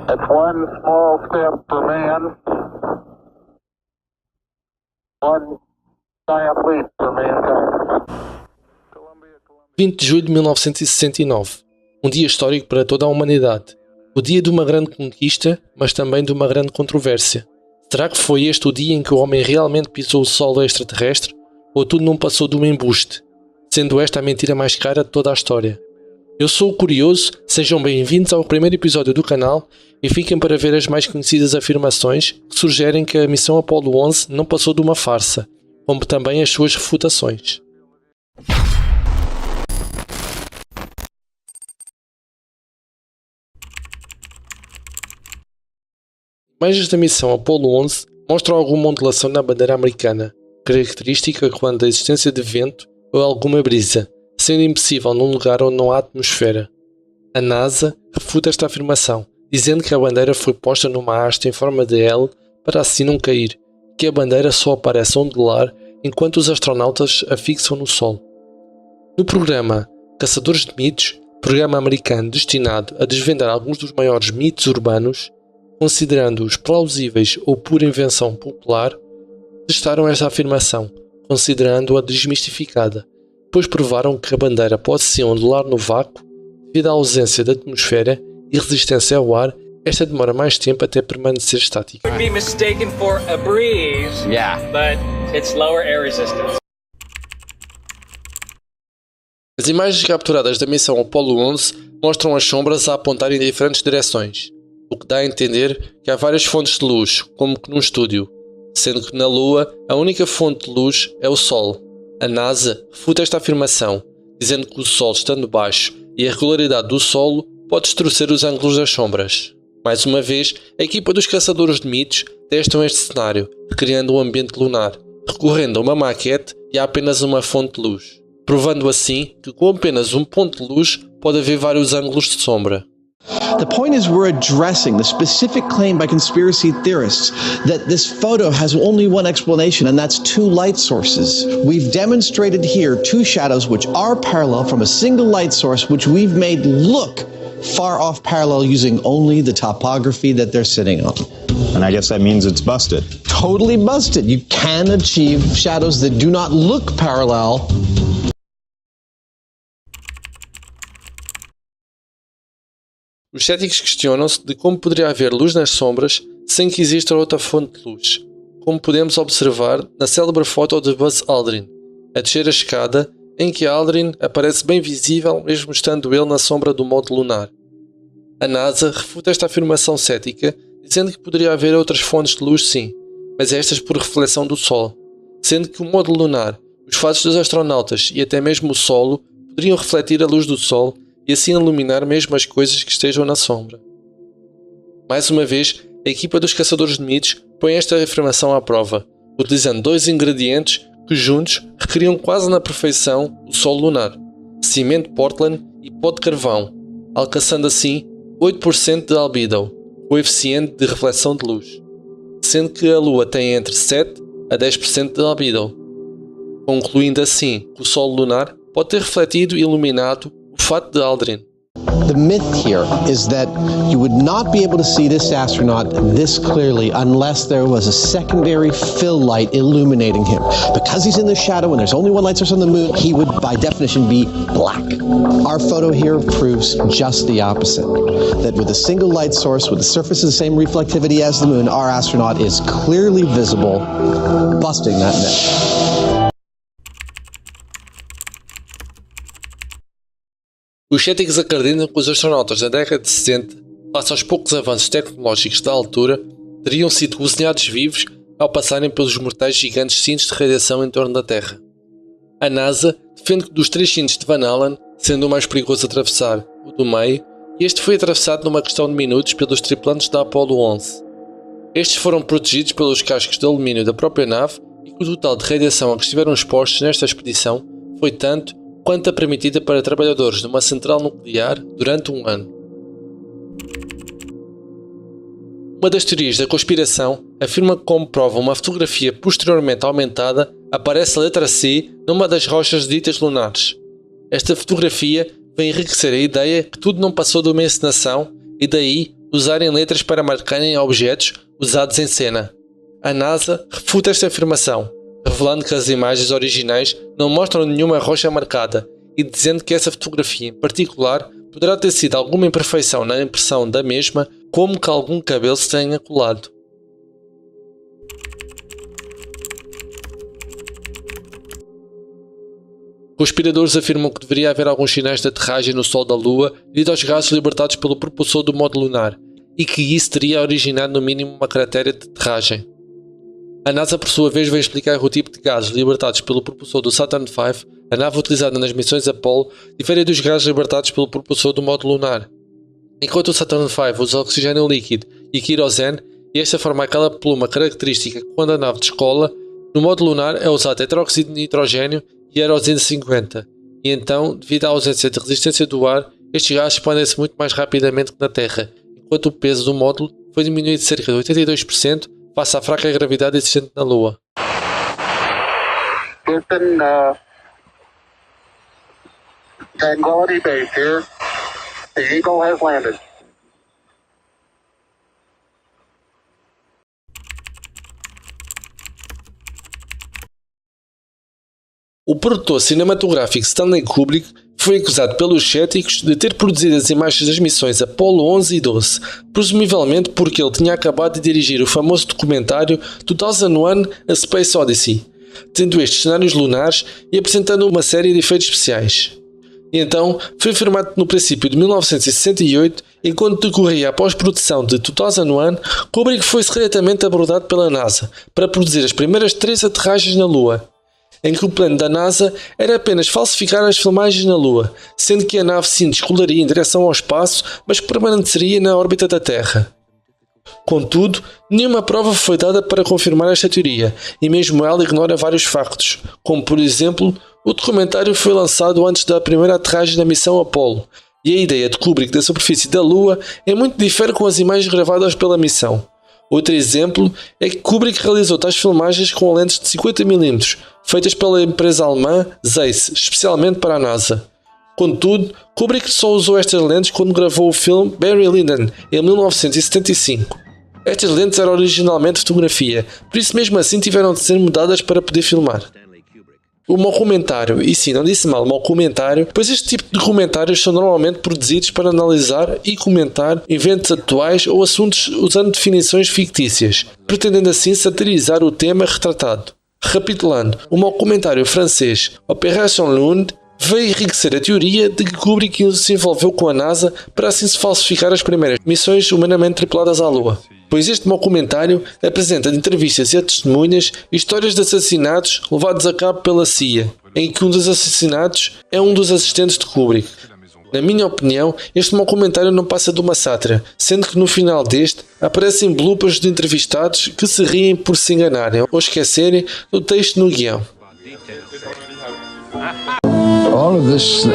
It's one small step for man, one giant leap for mankind. 20 de julho de 1969. Um dia histórico para toda a humanidade. O dia de uma grande conquista, mas também de uma grande controvérsia. Será que foi este o dia em que o homem realmente pisou o solo extraterrestre? Ou tudo não passou de um embuste? Sendo esta a mentira mais cara de toda a história. Eu sou o Curioso, sejam bem-vindos ao primeiro episódio do canal e fiquem para ver as mais conhecidas afirmações que sugerem que a missão Apollo 11 não passou de uma farsa, como também as suas refutações. Imagens da missão Apollo 11 mostram alguma ondulação na bandeira americana, característica quando a existência de vento ou alguma brisa, sendo impossível num lugar onde não há atmosfera. A NASA refuta esta afirmação, dizendo que a bandeira foi posta numa haste em forma de L para assim não cair, que a bandeira só aparece a ondular enquanto os astronautas a fixam no Sol. No programa Caçadores de Mitos, programa americano destinado a desvendar alguns dos maiores mitos urbanos, considerando-os plausíveis ou pura invenção popular, testaram esta afirmação, considerando-a desmistificada, pois provaram que a bandeira pode se ondular no vácuo devido à ausência de atmosfera e resistência ao ar. Esta demora mais tempo até permanecer estática. Would be mistaken for a breeze, but it's lower air resistance. As imagens capturadas da missão Apollo 11 mostram as sombras a apontar em diferentes direções, o que dá a entender que há várias fontes de luz, como que num estúdio, sendo que na Lua a única fonte de luz é o Sol. A NASA refuta esta afirmação, dizendo que o Sol estando baixo e a regularidade do solo pode distorcer os ângulos das sombras. Mais uma vez, a equipa dos Caçadores de Mitos testam este cenário, recriando um ambiente lunar, recorrendo a uma maquete e a apenas uma fonte de luz, provando assim que com apenas um ponto de luz pode haver vários ângulos de sombra. The point is we're addressing the specific claim by conspiracy theorists that this photo has only one explanation, and that's two light sources. We've demonstrated here two shadows which are parallel from a single light source which we've made look far off parallel using only the topography that they're sitting on. And I guess that means it's busted. Totally busted. You can achieve shadows that do not look parallel. Os céticos questionam-se de como poderia haver luz nas sombras sem que exista outra fonte de luz, como podemos observar na célebre foto de Buzz Aldrin, a descer a escada em que Aldrin aparece bem visível mesmo estando ele na sombra do módulo lunar. A NASA refuta esta afirmação cética, dizendo que poderia haver outras fontes de luz sim, mas estas por reflexão do Sol, sendo que o módulo lunar, os fatos dos astronautas e até mesmo o solo poderiam refletir a luz do Sol e assim iluminar mesmo as coisas que estejam na sombra. Mais uma vez, a equipa dos Caçadores de Mitos põe esta afirmação à prova, utilizando dois ingredientes que juntos recriam quase na perfeição o solo lunar, cimento Portland e pó de carvão, alcançando assim 8% de albedo, coeficiente de reflexão de luz, sendo que a Lua tem entre 7 a 10% de albedo, concluindo assim que o solo lunar pode ter refletido e iluminado o fato de Aldrin. The myth here is that you would not be able to see this astronaut this clearly unless there was a secondary fill light illuminating him. Because he's in the shadow and there's only one light source on the moon, he would by definition be black. Our photo here proves just the opposite. That with a single light source, with the surface of the same reflectivity as the moon, our astronaut is clearly visible, busting that myth. Os céticos acreditam que os astronautas da década de 60, face aos poucos avanços tecnológicos da altura, teriam sido cozinhados vivos ao passarem pelos mortais gigantes cintos de radiação em torno da Terra. A NASA defende que dos 3 cintos de Van Allen, sendo o mais perigoso atravessar o do meio, este foi atravessado numa questão de minutos pelos tripulantes da Apollo 11. Estes foram protegidos pelos cascos de alumínio da própria nave e que o total de radiação a que estiveram expostos nesta expedição foi tanto quanto a permitida para trabalhadores de uma central nuclear durante um ano. Uma das teorias da conspiração afirma que, como prova uma fotografia posteriormente aumentada, aparece a letra C numa das rochas ditas lunares. Esta fotografia vem enriquecer a ideia que tudo não passou de uma encenação e daí usarem letras para marcarem objetos usados em cena. A NASA refuta esta afirmação, revelando que as imagens originais não mostram nenhuma rocha marcada e dizendo que essa fotografia em particular poderá ter sido alguma imperfeição na impressão da mesma, como que algum cabelo se tenha colado. Conspiradores afirmam que deveria haver alguns sinais de aterragem no Sol da Lua devido aos gases libertados pelo propulsor do módulo lunar e que isso teria originado no mínimo uma cratera de aterragem. A NASA, por sua vez, vem explicar que o tipo de gases libertados pelo propulsor do Saturn V, a nave utilizada nas missões Apollo, difere dos gases libertados pelo propulsor do módulo lunar. Enquanto o Saturn V usa oxigênio líquido e querosene, e esta forma aquela pluma característica quando a nave descola, no módulo lunar é usado teróxido de nitrogênio e aerosine 50, e então, devido à ausência de resistência do ar, estes gases expandem-se muito mais rapidamente que na Terra, enquanto o peso do módulo foi diminuído de cerca de 82% face à fraca gravidade existente na Lua. Houston, Tranquility Base here. The Eagle has landed. O produtor cinematográfico Stanley Kubrick foi acusado pelos céticos de ter produzido as imagens das missões Apollo 11 e 12, presumivelmente porque ele tinha acabado de dirigir o famoso documentário 2001: A Space Odyssey, tendo estes cenários lunares e apresentando uma série de efeitos especiais. E então, foi afirmado que no princípio de 1968, enquanto decorria a pós-produção de 2001, Kubrick foi secretamente abordado pela NASA para produzir as primeiras 3 aterragens na Lua, em que o plano da NASA era apenas falsificar as filmagens na Lua, sendo que a nave sim descolaria em direção ao espaço, mas permaneceria na órbita da Terra. Contudo, nenhuma prova foi dada para confirmar esta teoria, e mesmo ela ignora vários factos, como por exemplo, o documentário foi lançado antes da primeira aterragem da missão Apollo, e a ideia de Kubrick da superfície da Lua é muito diferente com as imagens gravadas pela missão. Outro exemplo é que Kubrick realizou tais filmagens com lentes de 50mm, feitas pela empresa alemã Zeiss, especialmente para a NASA. Contudo, Kubrick só usou estas lentes quando gravou o filme Barry Lyndon, em 1975. Estas lentes eram originalmente fotografia, por isso mesmo assim tiveram de ser mudadas para poder filmar. O mockumentário, e sim, não disse mal, mockumentário, pois este tipo de documentários são normalmente produzidos para analisar e comentar eventos atuais ou assuntos usando definições fictícias, pretendendo assim satirizar o tema retratado. Recapitulando, o mockumentário francês Opération Lund veio enriquecer a teoria de que Kubrick se envolveu com a NASA para assim se falsificar as primeiras missões humanamente tripuladas à Lua. Pois este documentário apresenta entrevistas e testemunhas e histórias de assassinatos levados a cabo pela CIA, em que um dos assassinatos é um dos assistentes de Kubrick. Na minha opinião, este documentário não passa de uma sátira, sendo que no final deste aparecem bloopers de entrevistados que se riem por se enganarem ou esquecerem do texto no guião. All of this,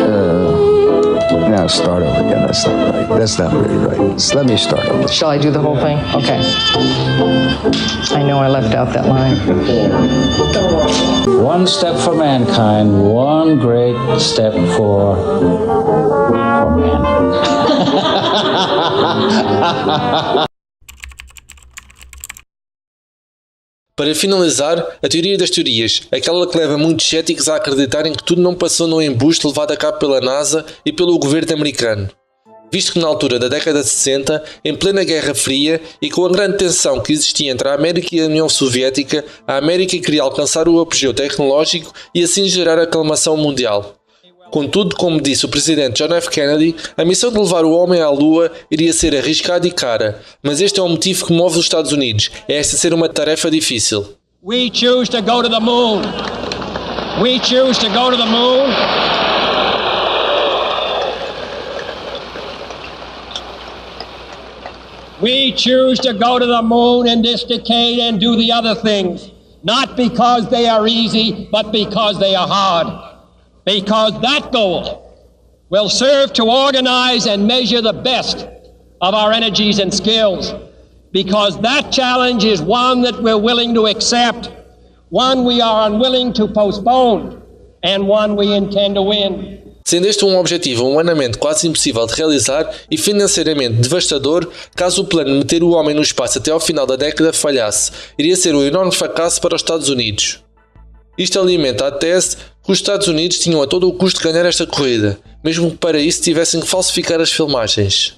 now start over again. That's not right. That's not really right. Just let me start over. Shall I do the whole thing? Okay. I know I left out that line. One step for mankind, one great step for man. Para finalizar, a teoria das teorias, aquela que leva muitos céticos a acreditarem que tudo não passou num embuste levado a cabo pela NASA e pelo governo americano. Visto que na altura da década de 60, em plena Guerra Fria e com a grande tensão que existia entre a América e a União Soviética, a América queria alcançar o apogeu tecnológico e assim gerar a aclamação mundial. Contudo, como disse o presidente John F. Kennedy, a missão de levar o homem à Lua iria ser arriscada e cara, mas este é o motivo que move os Estados Unidos, é esta ser uma tarefa difícil. We choose to go to the moon. We choose to go to the moon. We choose to go to the moon in this decade and do the other things, not because they are easy, but because they are hard. Because that goal will serve to organize and measure the best of our energies and skills. Because that challenge is one that we're willing to accept, one we are unwilling to postpone, and one we intend to win. sendo este um objetivo humanamente quase impossível de realizar e financeiramente devastador caso o plano de meter o homem no espaço até ao final da década falhasse. Iria ser um enorme fracasso para os Estados Unidos. Isto alimenta a tese que os Estados Unidos tinham a todo o custo ganhar esta corrida, mesmo que para isso tivessem que falsificar as filmagens.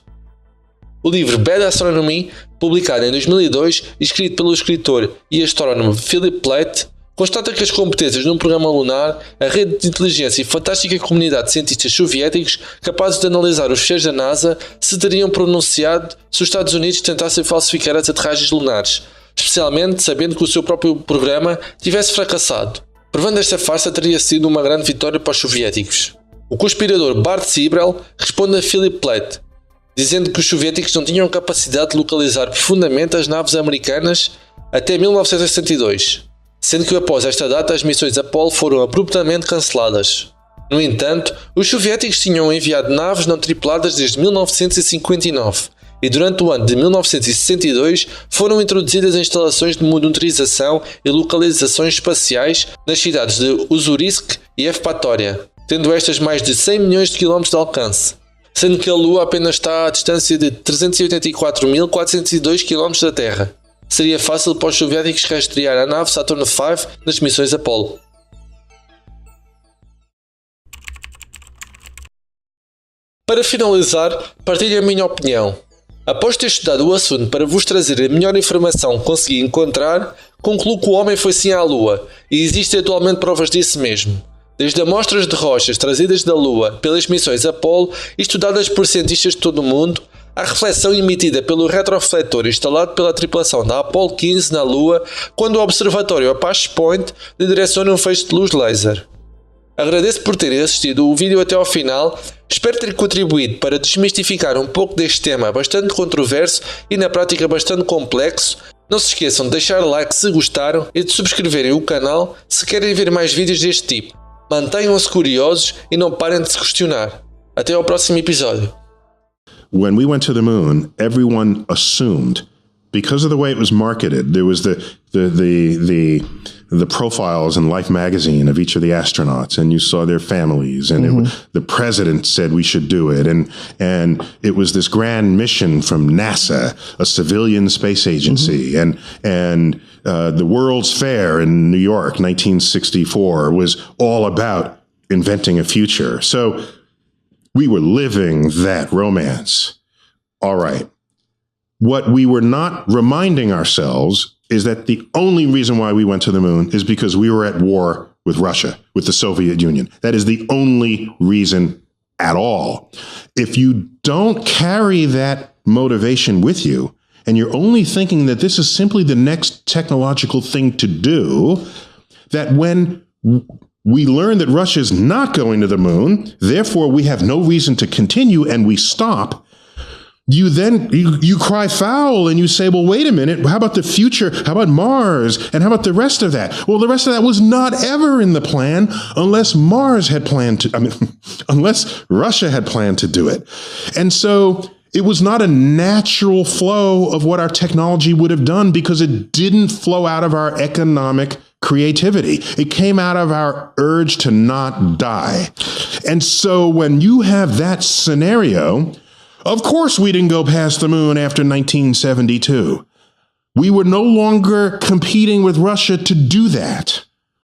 O livro Bad Astronomy, publicado em 2002 e escrito pelo escritor e astrónomo Philip Platt, constata que as competências num programa lunar, a rede de inteligência e fantástica comunidade de cientistas soviéticos capazes de analisar os fecheiros da NASA se teriam pronunciado se os Estados Unidos tentassem falsificar as aterragens lunares, especialmente sabendo que o seu próprio programa tivesse fracassado. Provando esta farsa teria sido uma grande vitória para os soviéticos. O conspirador Bart Sibrel responde a Philip Platt, dizendo que os soviéticos não tinham capacidade de localizar profundamente as naves americanas até 1962, sendo que após esta data as missões Apollo foram abruptamente canceladas. No entanto, os soviéticos tinham enviado naves não tripuladas desde 1959 e durante o ano de 1962 foram introduzidas instalações de monitorização e localizações espaciais nas cidades de Ussurisk e Evpatoria, tendo estas mais de 100 milhões de quilómetros de alcance, sendo que a Lua apenas está à distância de 384.402 km da Terra. Seria fácil para os soviéticos rastrear a nave Saturn V nas missões Apollo. Para finalizar, partilho a minha opinião. Após ter estudado o assunto para vos trazer a melhor informação que consegui encontrar, concluo que o homem foi sim à Lua, e existem atualmente provas disso mesmo. Desde amostras de rochas trazidas da Lua pelas missões Apollo e estudadas por cientistas de todo o mundo, à reflexão emitida pelo retrorefletor instalado pela tripulação da Apollo 15 na Lua quando o observatório Apache Point lhe direciona um feixe de luz laser. Agradeço por terem assistido o vídeo até ao final, espero ter contribuído para desmistificar um pouco deste tema bastante controverso e na prática bastante complexo. Não se esqueçam de deixar like se gostaram e de subscreverem o canal se querem ver mais vídeos deste tipo. Mantenham-se curiosos e não parem de se questionar. Até ao próximo episódio. When we went to the moon, everyone assumed, because of the way it was marketed, there was the profiles in Life magazine of each of the astronauts, and you saw their families, and the president said we should do it, and it was this grand mission from NASA, a civilian space agency, and the World's Fair in New York, 1964, was all about inventing a future. So we were living that romance. All right. What we were not reminding ourselves is that the only reason why we went to the moon is because we were at war with Russia, with the Soviet Union. That is the only reason at all. If you don't carry that motivation with you, and you're only thinking that this is simply the next technological thing to do, that when we learn that Russia is not going to the moon, therefore we have no reason to continue, and we stop, you then you cry foul and you say, well, wait a minute, how about the future? How about Mars? And how about the rest of that? Well, the rest of that was not ever in the plan unless Mars had planned to, unless Russia had planned to do it. And so it was not a natural flow of what our technology would have done because it didn't flow out of our economic creativity. It came out of our urge to not die. And so when you have that scenario, of course we didn't go past the moon after 1972. We were no longer competing with Russia to do that.